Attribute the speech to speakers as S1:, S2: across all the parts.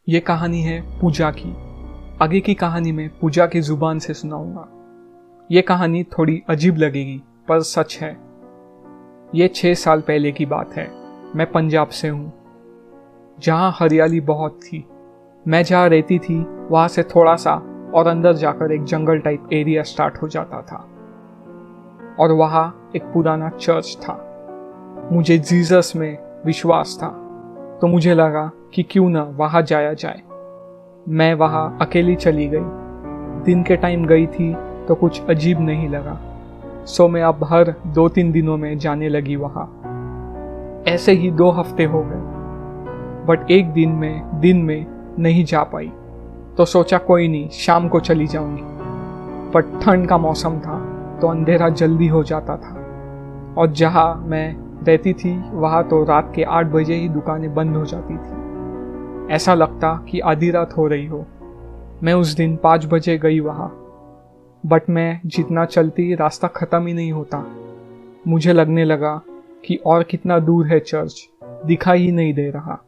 S1: ये कहानी है पूजा की। आगे की कहानी मैं पूजा की जुबान से सुनाऊंगा। ये कहानी थोड़ी अजीब लगेगी पर सच है। ये 6 साल पहले की बात है। मैं पंजाब से हूँ, जहाँ हरियाली बहुत थी। मैं जहाँ रहती थी वहाँ से थोड़ा सा और अंदर जाकर एक जंगल टाइप एरिया स्टार्ट हो जाता था और वहाँ एक पुराना चर्च था। मुझे जीसस में विश्वास था, तो मुझे लगा कि क्यों ना वहाँ जाया जाए। मैं वहाँ अकेली चली गई। दिन के टाइम गई थी तो कुछ अजीब नहीं लगा, सो मैं अब हर 2-3 दिनों में जाने लगी वहाँ। ऐसे ही 2 हफ्ते हो गए, बट एक दिन में नहीं जा पाई, तो सोचा कोई नहीं, शाम को चली जाऊंगी। पर ठंड का मौसम था तो अंधेरा जल्दी हो जाता था, और जहाँ मैं रहती थी वहाँ तो रात के 8 बजे ही दुकानें बंद हो जाती थी। ऐसा लगता कि आधी रात हो रही हो। मैं उस दिन 5 बजे गई वहाँ, बट मैं जितना चलती रास्ता ख़त्म ही नहीं होता। मुझे लगने लगा कि और कितना दूर है चर्च, दिखाई ही नहीं दे रहा।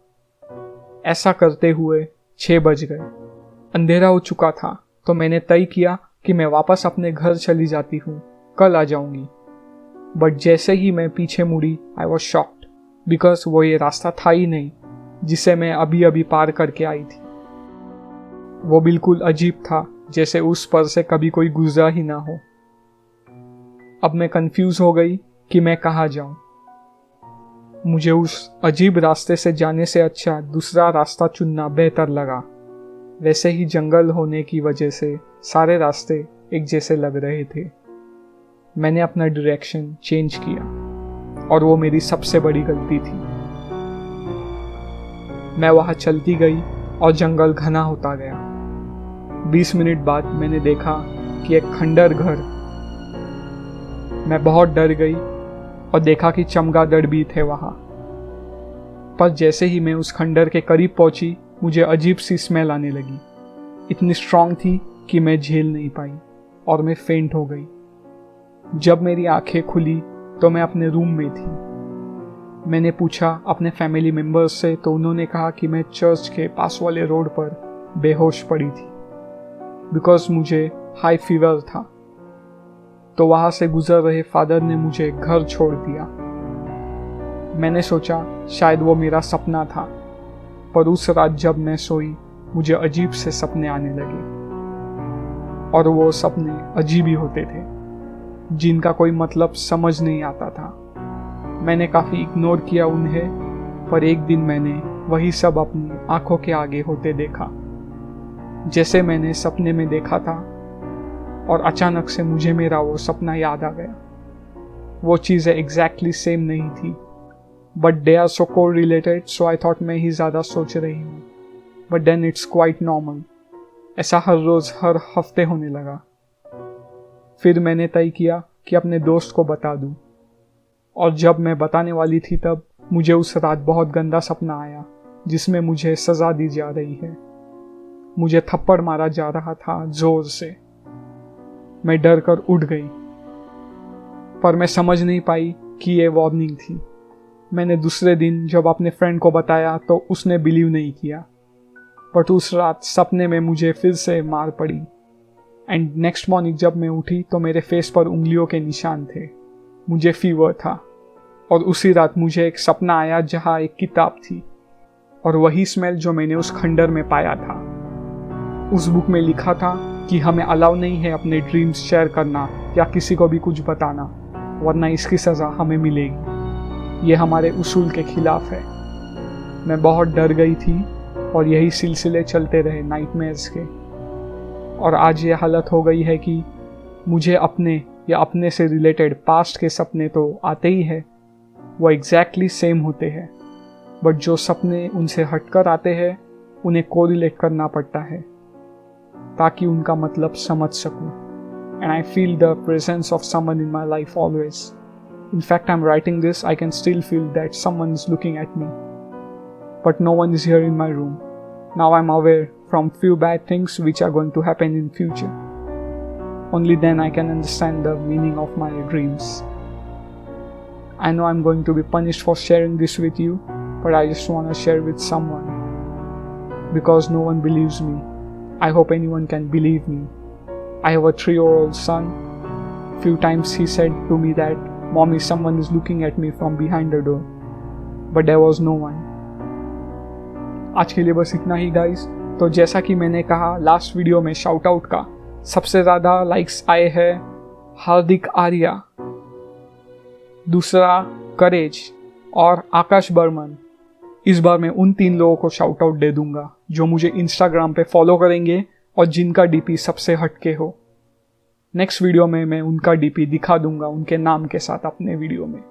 S1: ऐसा करते हुए 6 बज गए। अंधेरा हो चुका था, तो मैंने तय किया कि मैं वापस अपने घर चली जाती हूँ, कल आ जाऊंगी। बट जैसे ही मैं पीछे मुड़ी, आई वॉज शॉक्ड, बिकॉज वो ये रास्ता था ही नहीं जिसे मैं अभी अभी पार करके आई थी। वो बिल्कुल अजीब था, जैसे उस पर से कभी कोई गुजरा ही ना हो। अब मैं कंफ्यूज हो गई कि मैं कहाँ जाऊं। मुझे उस अजीब रास्ते से जाने से अच्छा दूसरा रास्ता चुनना बेहतर लगा। वैसे ही जंगल होने की वजह से सारे रास्ते एक जैसे लग रहे थे। मैंने अपना डायरेक्शन चेंज किया, और वो मेरी सबसे बड़ी गलती थी। मैं वहाँ चलती गई और जंगल घना होता गया। 20 मिनट बाद मैंने देखा कि एक खंडर घर। मैं बहुत डर गई और देखा कि चमगादड़ भी थे वहाँ। पर जैसे ही मैं उस खंडर के करीब पहुंची, मुझे अजीब सी स्मेल आने लगी। इतनी स्ट्रांग थी कि मैं झेल नहीं पाई और मैं फेंट हो गई। जब मेरी आंखें खुली तो मैं अपने रूम में थी। मैंने पूछा अपने फैमिली मेंबर्स से, तो उन्होंने कहा कि मैं चर्च के पास वाले रोड पर बेहोश पड़ी थी, बिकॉज मुझे हाई फीवर था। तो वहाँ से गुजर रहे फादर ने मुझे घर छोड़ दिया। मैंने सोचा शायद वो मेरा सपना था, पर उस रात जब मैं सोई, मुझे अजीब से सपने आने लगे, और वो सपने अजीब ही होते थे, जिनका कोई मतलब समझ नहीं आता था। मैंने काफ़ी इग्नोर किया उन्हें, पर एक दिन मैंने वही सब अपनी आंखों के आगे होते देखा, जैसे मैंने सपने में देखा था। और अचानक से मुझे मेरा वो सपना याद आ गया। वो चीज़ें एग्जैक्टली सेम नहीं थी, बट दे आर सो को रिलेटेड, सो आई थॉट मैं ही ज़्यादा सोच रही हूँ। But then it's quite normal. ऐसा हर रोज़ हर हफ्ते होने लगा। फिर मैंने तय किया कि अपने दोस्त को बता दूं, और जब मैं बताने वाली थी तब मुझे उस रात बहुत गंदा सपना आया, जिसमें मुझे सजा दी जा रही है। मुझे थप्पड़ मारा जा रहा था जोर से। मैं डर कर उठ गई, पर मैं समझ नहीं पाई कि ये वार्निंग थी। मैंने दूसरे दिन जब अपने फ्रेंड को बताया तो उसने बिलीव नहीं किया, बट उस रात सपने में मुझे फिर से मार पड़ी। एंड नेक्स्ट मॉर्निंग जब मैं उठी तो मेरे फेस पर उंगलियों के निशान थे। मुझे फीवर था, और उसी रात मुझे एक सपना आया जहाँ एक किताब थी, और वही स्मेल जो मैंने उस खंडर में पाया था। उस बुक में लिखा था कि हमें अलाउ नहीं है अपने ड्रीम्स शेयर करना या किसी को भी कुछ बताना, वरना इसकी सज़ा हमें मिलेगी। ये हमारे उसूल के खिलाफ है। मैं बहुत डर गई थी, और यही सिलसिले चलते रहे नाइटमेयर्स के। और आज ये हालत हो गई है कि मुझे अपने या अपने से रिलेटेड पास्ट के सपने तो आते ही है, वो एग्जैक्टली सेम होते हैं, बट जो सपने उनसे हटकर आते हैं उन्हें कोरिलेट करना पड़ता है ताकि उनका मतलब समझ सकूं। And I feel the presence of someone in my life always. In fact, I'm writing this, I can still feel that someone is looking at me. But no one is here in my room. Now I'm aware from few bad things which are going to happen in future. Only then I can understand the meaning of my dreams. I know I'm going to be punished for sharing this with you, but I just want to share with someone. because no one believes me. I hope anyone can believe me. I have a 3-year-old son. Few times he said to me that, "Mommy, someone is looking at me from behind the door." But there was no one. आज के लिए बस इतना ही guys. तो जैसा कि मैंने कहा लास्ट वीडियो में शाउट आउट का सबसे ज़्यादा लाइक्स आए हैं हार्दिक आर्या, दूसरा करेज और आकाश बर्मन। इस बार मैं उन 3 लोगों को शाउट आउट दे दूंगा जो मुझे इंस्टाग्राम पे फॉलो करेंगे और जिनका डीपी सबसे हटके हो। नेक्स्ट वीडियो में मैं उनका डीपी दिखा दूंगा उनके नाम के साथ अपने वीडियो में।